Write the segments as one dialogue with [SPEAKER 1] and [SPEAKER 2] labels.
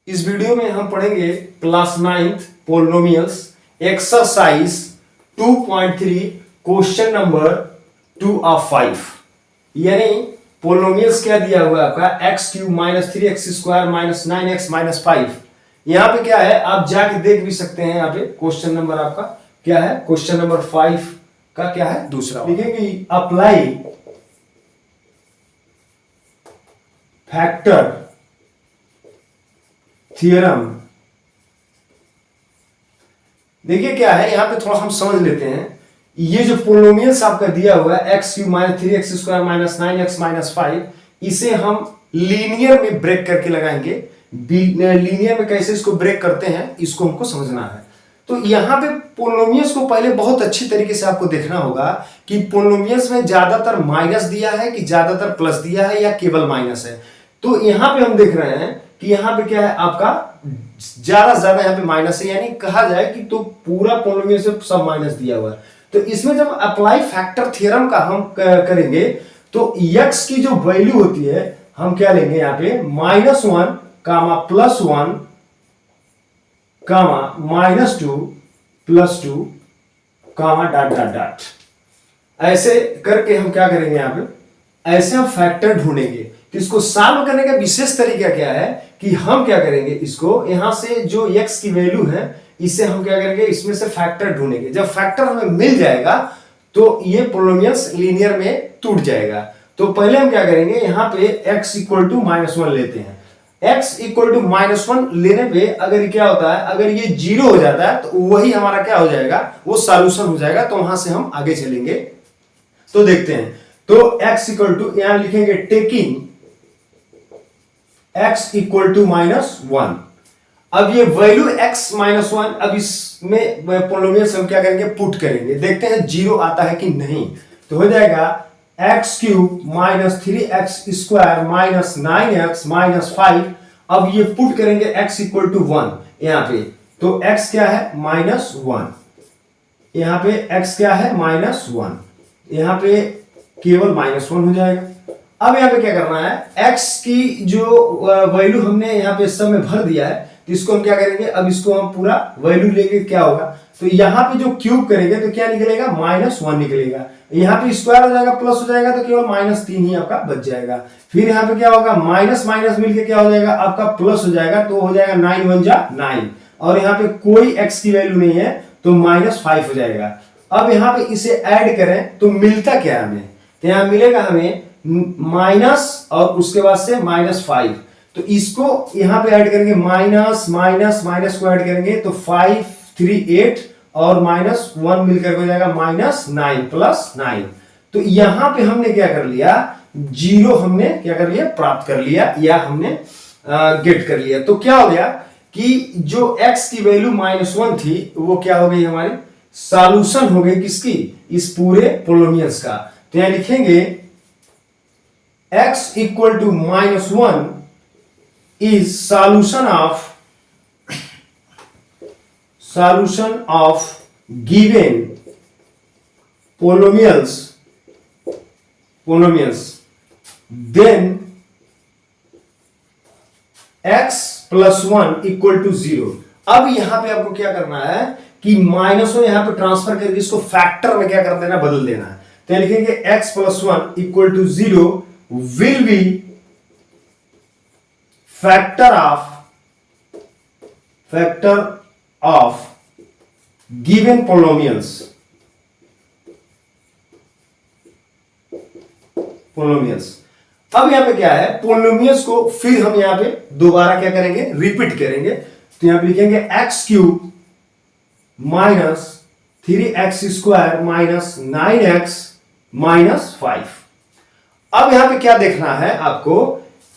[SPEAKER 1] इस वीडियो में हम पढ़ेंगे class 9th polynomials exercise 2.3 question number 2 of 5। यानी पोलिनोमियल्स क्या दिया हुआ है आपका x cube minus 3x square minus 9x minus 5। यहाँ पे क्या है आप जाके देख भी सकते हैं। यहाँ पे क्वेश्चन नंबर आपका क्या है, क्वेश्चन नंबर 5 का क्या है दूसरा लिखेंगे अप्लाई फैक्टर थ्योरम। देखिए क्या है यहाँ पे थोड़ा हम समझ लेते हैं। ये जो पोलिनोमियल्स आपका दिया हुआ है x cube minus 3x square minus 9x minus 5, इसे हम लीनियर में ब्रेक करके लगाएंगे। लीनियर में कैसे इसको ब्रेक करते हैं इसको हमको समझना है। तो यहाँ पे पोलिनोमियल्स को पहले बहुत अच्छी तरीके से आपको देखना होगा कि पोलिनोमियल्स में ज्यादातर माइनस दिया है कि ज्यादातर प्लस दिया है या केवल माइनस है। तो यहाँ पे हम देख रहे हैं कि यहाँ पे क्या है आपका ज्यादा से ज्यादा यहाँ पे माइनस है, यानी कहा जाए कि तो पूरा पोलिनोमियल से सब माइनस दिया हुआ है। तो इसमें जब अप्लाई फैक्टर थ्योरम का हम करेंगे तो x की जो वैल्यू होती है हम क्या लेंगे यहाँ पे -1 कामा +1 कामा -2 +2 कामा डॉट डॉट डॉट। ऐसे करके हम क्या करेंगे यहाँ पे, ऐसे हम फैक्टर ढूंढेंगे। तो इसको सॉल्व करने का विशेष तरीका क्या है कि हम क्या करेंगे, इसको यहां से जो x की वैल्यू है इसे हम क्या करेंगे, इसमें से फैक्टर ढूंढेंगे। जब फैक्टर हमें मिल जाएगा तो ये पोलिनोमियल्स लीनियर में टूट जाएगा। तो पहले हम क्या करेंगे, यहाँ पे x इक्वल टू -1 लेते हैं। x इक्वल टू -1 लेने पे अगर क्या होता है, अगर ये 0 हो जाता है तो वही हमारा क्या हो जाएगा, वो सॉल्यूशन हो जाएगा। तो वहां से हम आगे चलेंगे। तो देखते हैं। तो x इक्वल टू यहां लिखेंगे टेकिंग x इक्वल टू -1। अब ये वैल्यू x -1 अब इसमें पोलिनोमियल्स हम क्या करेंगे, पुट करेंगे। देखते हैं 0 आता है कि नहीं। तो हो जाएगा x cube minus 3x square minus 9x minus 5। अब ये पुट करेंगे x इक्वल टू 1 यहाँ पे। तो x क्या है -1, यहाँ पे x क्या है -1, यहाँ पे केवल -1 हो जाएगा। अब यहाँ पे क्या करना है, x की जो वैल्यू हमने यहाँ पे सब में भर दिया है तो इसको हम क्या करेंगे, अब इसको हम पूरा वैल्यू लेंगे। क्या होगा, तो यहाँ पे जो क्यूब करेंगे तो क्या निकलेगा, -1 निकलेगा। यहाँ पे स्क्वायर हो जाएगा, प्लस हो जाएगा तो केवल -3 ही आपका बच जाएगा। फिर यहाँ पे क्या होगा, माइनस माइनस मिलके क्या हो जाएगा आपका प्लस हो जाएगा। तो हो जाएगा 9 1 जा 9, और यहाँ पे कोई x की वैल्यू नहीं है तो -5 हो जाएगा। अब यहाँ पे इसे ऐड करें तो मिलता क्या हमें, तो यहाँ मिलेगा हमें माइनस और उसके बाद से -5। तो इसको यहां पे ऐड करेंगे, माइनस माइनस माइनस को ऐड करेंगे तो 5 3 8 और -1 मिलकर हो जाएगा -9 प्लस 9। तो यहां पे हमने क्या कर लिया, 0 हमने क्या कर लिया, प्राप्त कर लिया या हमने गेट कर लिया। तो क्या हो गया कि जो x की वैल्यू -1 थी वो क्या हो गई, हमारी सॉल्यूशन हो गई किसकी, इस पूरे पोलिनोमियल्स का। तो यहां लिखेंगे x equal to -1 is solution of given polynomials then x plus 1 equal to 0। अब यहां पे आपको क्या करना है कि -1 यहां पे ट्रांसफर करके इसको फैक्टर में क्या कर देना, बदल देना है। तो लिखेंगे x plus 1 equal to 0 will be factor of given polynomials। अब यहां पे क्या है, पोलिनोमियल्स को फिर हम यहां पे दोबारा क्या करेंगे, रिपीट करेंगे। तो यहां पे लिखेंगे x cube minus 3x square minus 9x minus 5। अब यहां पे क्या देखना है आपको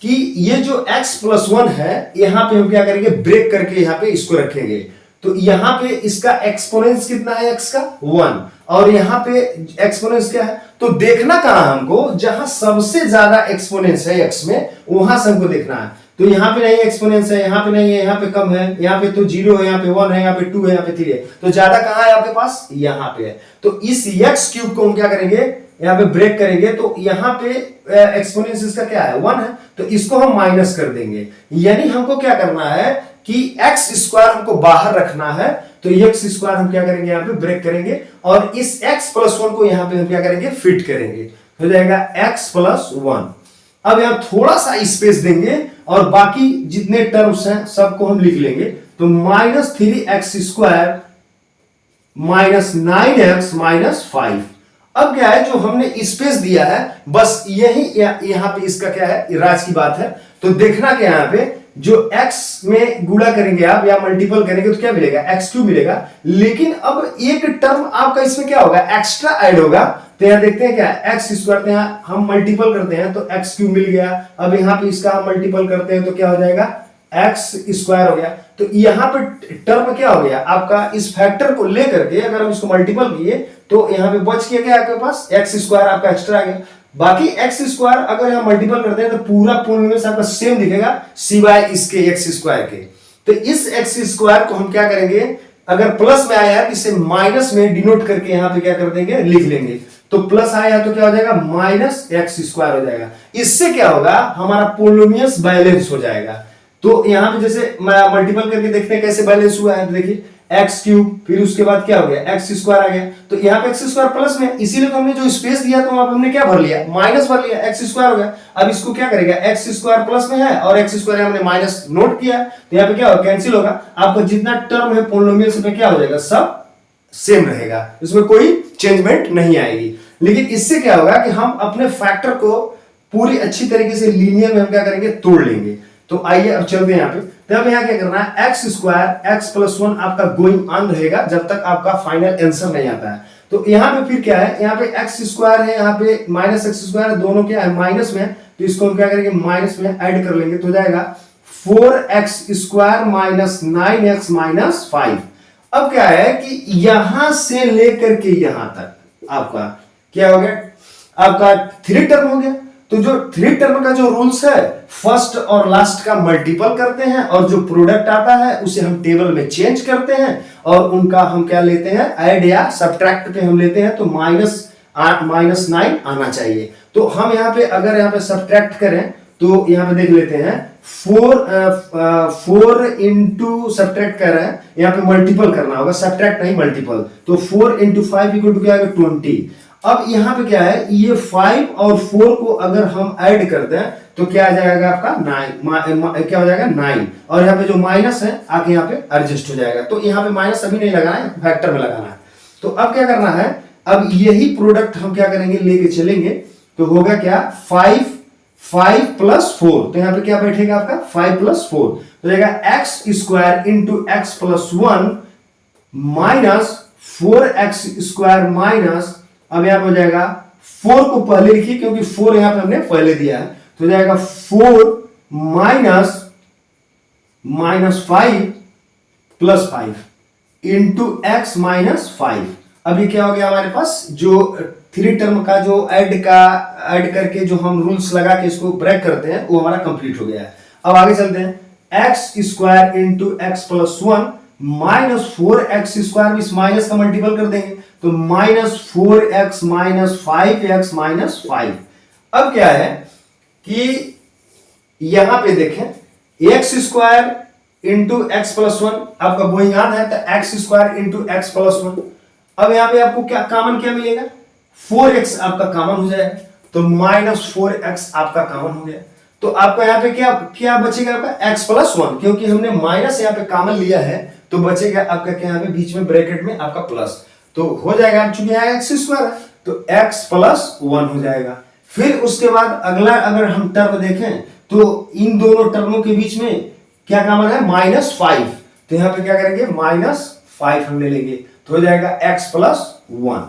[SPEAKER 1] कि ये जो x प्लस 1 है यहां पे हम क्या करेंगे, ब्रेक करके यहां पे इसको रखेंगे। तो यहां पे इसका एक्सपोनेंस कितना है, x का 1, और यहां पे एक्सपोनेंस क्या है। तो देखना कहां हमको, जहां सबसे ज्यादा एक्सपोनेंस है x में वहां से हमको देखना है। तो यहां पे नहीं एक्सपोनेंस है, यहां पे नहीं है, यहां पे कम है, यहां पे तो 0 है, यहां पे 1 है, यहां पे 2 है, यहां पे 3 है। तो ज्यादा कहां है आपके पास, यहां पे है। तो इस x क्यूब को हम क्या करेंगे, यहाँ पे ब्रेक करेंगे तो यहाँ पे एक्सपोनेंस इसका क्या है 1 है, तो इसको हम माइनस कर देंगे। यानी हमको क्या करना है कि एक्स स्क्वायर हमको बाहर रखना है, तो एक्स स्क्वायर हम क्या करेंगे यहाँ पे ब्रेक करेंगे और इस एक्स प्लस 1 को यहाँ पे हम क्या करेंगे फिट करेंगे, हो जाएगा एक्स प्लस 1। अब यहां थोड़ा सा स्पेस देंगे और बाकी जितने टर्म्स हैं सबको हम लिख लेंगे। तो minus 3x² minus 9x minus 5। अब क्या है जो हमने स्पेस दिया है बस यही यहां पे इसका क्या है राज की बात है। तो देखना क्या यहां पे जो x में गुणा करेंगे आप या मल्टीपल करेंगे तो क्या मिलेगा x³ मिलेगा, लेकिन अब एक टर्म आपका इसमें क्या होगा एक्स्ट्रा ऐड होगा। तो यहां देखते हैं क्या x², तो यहां हम मल्टीपल करते हैं तो x³ मिल गया। अब यहां पे इसका हम मल्टीपल करते हैं तो क्या हो जाएगा x² हो गया। तो यहां पे टर्म क्या हो गया आपका, इस फैक्टर को लेकर के अगर हम इसको मल्टीपल किए तो यहां पे बच गया क्या आपके पास x² आपका एक्स्ट्रा आ गया। बाकी x² अगर हम मल्टीपल करते हैं तो पूरा पूर्ण आपका सेम दिखेगा सिवाय इसके x² के। तो इस x² को हम क्या करेंगे, अगर प्लस में आया है इसे माइनस में डिनोट करके यहां पे क्या कर देंगे लिख लेंगे। तो प्लस आया तो क्या हो जाएगा माइनस x² हो जाएगा। इससे क्या होगा हमारा पोलिनोमियल्स बैलेंस हो जाएगा। तो यहां पे जैसे मल्टीपल करके देखते हैं कैसे बैलेंस हुआ है, तो देखिए x³ फिर उसके बाद क्या हो गया x² आ गया। तो यहाँ पे x² प्लस में, इसीलिए तो हमने जो स्पेस दिया तो वहां पे हमने क्या भर लिया माइनस भर लिया, x² हो गया। अब इसको क्या करेगा x² प्लस में है और x² हमने माइनस नोट किया, तो यहाँ पे क्या होगा कैंसिल होगा। आपका जितना टर्म है पोलिनोमियल्स में क्या हो जाएगा सब सेम रहेगा, इसमें कोई चेंजमेंट नहीं आएगी। लेकिन इससे क्या होगा कि हम अपने फैक्टर को पूरी अच्छी तरीके से लीनियर में हम क्या करेंगे तोड़ लेंगे। तो आइए अब चलते हैं यहाँ पे। तो अब यहाँ क्या करना है x² x प्लस 1 आपका गोइंग ऑन रहेगा जब तक आपका फाइनल आंसर नहीं आता है। तो यहाँ पे फिर क्या है, यहाँ पे x² है, यहाँ पे माइनस x² दोनों क्या है माइनस में, तो इसको हम क्या करेंगे माइनस में ऐड कर लेंगे तो हो जाएगा 4x² माइनस 9x माइनस 5। अब क्या है कि यहां से लेकर के यहां तक आपका क्या हो गया, आपका 3 टर्म हो गया। तो जो 3 टर्म का जो रूल्स है फर्स्ट और लास्ट का मल्टीपल करते हैं और जो प्रोडक्ट आता है उसे हम टेबल में चेंज करते हैं और उनका हम क्या लेते हैं ऐड या सब्ट्रैक्ट पे हम लेते हैं। तो -9 आना चाहिए। तो हम यहाँ पे अगर यहाँ पे सब्ट्रैक्ट करें तो यहाँ पे देख लेते हैं 4 इंटू सब्ट्रैक्ट कर रहे हैं, यहाँ पे मल्टीपल करना होगा सब्ट्रैक्ट नहीं मल्टीपल। तो 4 इंटू 5 इक्वल टू क्या है 20। अब यहाँ पे क्या है ये 5 और 4 को अगर हम ऐड करते हैं तो क्या आ जाएगा आपका 9, क्या हो जाएगा 9। और यहाँ पे जो माइनस है आके यहाँ पे एडजस्ट हो जाएगा। तो यहाँ पे माइनस अभी नहीं लगाना है, फैक्टर में लगाना है। तो अब क्या करना है, अब यही प्रोडक्ट हम क्या करेंगे लेके चलेंगे। तो होगा क्या 5 प्लस 4, तो यहाँ पे क्या बैठेगा आपका 5 प्लस 4 तो जाएगा x² into x plus 1 minus 4x² minus, अब यहाँ पे हो जाएगा 4 को पहले लिखिए क्योंकि 4 यहाँ पे हमने पहले दिया है। तो हो जाएगा 4 minus 5 plus 5 into x minus 5। अब ये क्या हो गया हमारे पास जो 3 टर्म का जो ऐड करके जो हम रूल्स लगा के इसको ब्रेक करते हैं वो हमारा कंप्लीट हो गया है। अब आगे चलते हैं x² into x plus 1 minus 4x² इस माइनस का मल्टीपल कर देंगे तो minus 4x minus 5x minus 5। अब क्या है कि यहां पे देखें x² इंटू x प्लस 1 आपका गोइंग ऑन है तो x² इंटू x प्लस 1। अब यहां पे आपको क्या कॉमन क्या मिलेगा 4x आपका कॉमन हो जाएगा तो माइनस 4x आपका कॉमन हो गया। तो आपका यहाँ पे क्या बचेगा आपका x प्लस 1, क्योंकि हमने माइनस यहाँ पे कॉमन लिया है तो बचेगा आपका क्या यहाँ पे बीच में ब्रैकेट में आपका प्लस। तो हो जाएगा चूंकि यहाँ x² है तो x प्लस 1 हो जाएगा। फिर उसके बाद अगला अगर हम टर्म देखें तो इन दोनों टर्मों के बीच में क्या कॉमन है -5, तो यहाँ पे क्या करेंगे -5 हम ले लेंगे तो हो जाएगा x प्लस 1।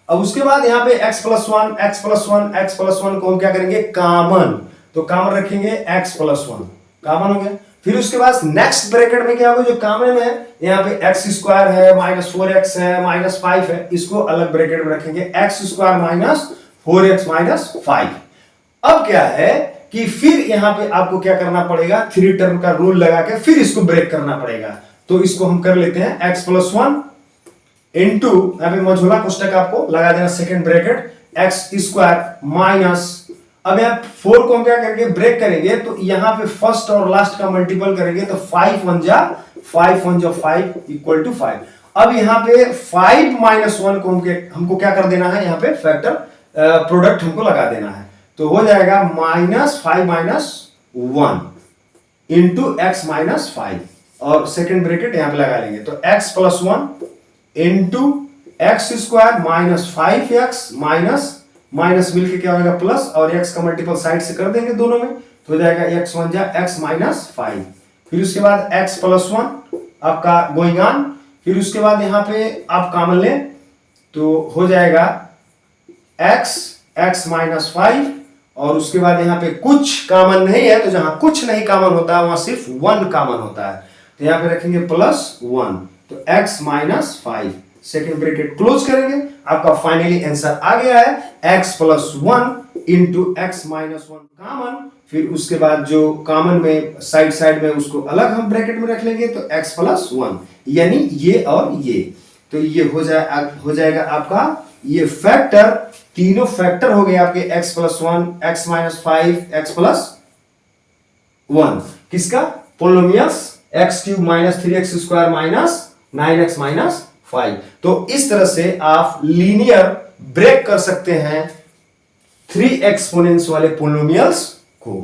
[SPEAKER 1] अब उसके बाद यहाँ पे x plus 1 x plus 1 x plus 1 को हम क्या करेंगे कॉमन, तो कॉमन रखेंगे x प्लस 1 कॉमन हो गया। फिर उसके बाद नेक्स्ट ब्रैकेट में क्या होगा जो कॉमन में है यहाँ पे x² है -4x है -5 है, इसको अलग ब्रैकेट में रखेंगे x² -4x -5। अब क्या है कि फिर यहाँ पे आपको क्या करना पड़ेगा 3 टर्म का रूल लगा के फिर इसको ब्रेक करना पड़ेगा। तो इसको हम कर लेते हैं x प्लस 1 इंटू यहाँ पे मझोला कोष्टक आपको लगा देना second bracket x square minus, अब यहाँ 4 को हम क्या करेंगे ब्रेक करेंगे, तो यहाँ पे फर्स्ट और लास्ट का मल्टीपल करेंगे तो 5 1 जा 5 इक्वल टू 5। अब यहाँ पे 5 माइनस 1 को हमको क्या कर देना है, यहाँ पे फैक्टर प्रोडक्ट हमको लगा देना है, तो हो जाएगा -5 माइनस 1 इंटू एक्स माइनस 5, और सेकेंड ब्रैकेट यहां पे लगा लेंगे, तो x plus 1 into x square minus 5x minus मिलके क्या होगा प्लस, और x का मल्टीपल साइड से कर देंगे दोनों में, तो हो जाएगा x 1 जा x माइनस 5, फिर उसके बाद x प्लस 1 आपका गोइंग ऑन, फिर उसके बाद यहां पे आप कॉमन लें तो हो जाएगा x माइनस 5, और उसके बाद यहां पे कुछ कॉमन नहीं है, तो जहां कुछ नहीं कॉमन होता है वहां सिर्फ 1 कॉमन होता है, तो यहां पे रखेंगे +1, तो x minus 5, second bracket close करेंगे, आपका फाइनली आंसर आ गया है x plus 1 into x minus 1 common, फिर उसके बाद जो कॉमन में साइड में उसको अलग हम ब्रैकेट में रख लेंगे, तो x प्लस 1, यानी ये और ये, तो ये हो जाएगा आपका ये फैक्टर, तीनों फैक्टर हो गए आपके x plus 1, x minus 5, x plus 1, किसका polynomials x cube minus 3x square minus 9x minus 5। तो इस तरह से आप लीनियर ब्रेक कर सकते हैं 3 एक्सपोनेंट्स वाले पोलिनोमियल्स को।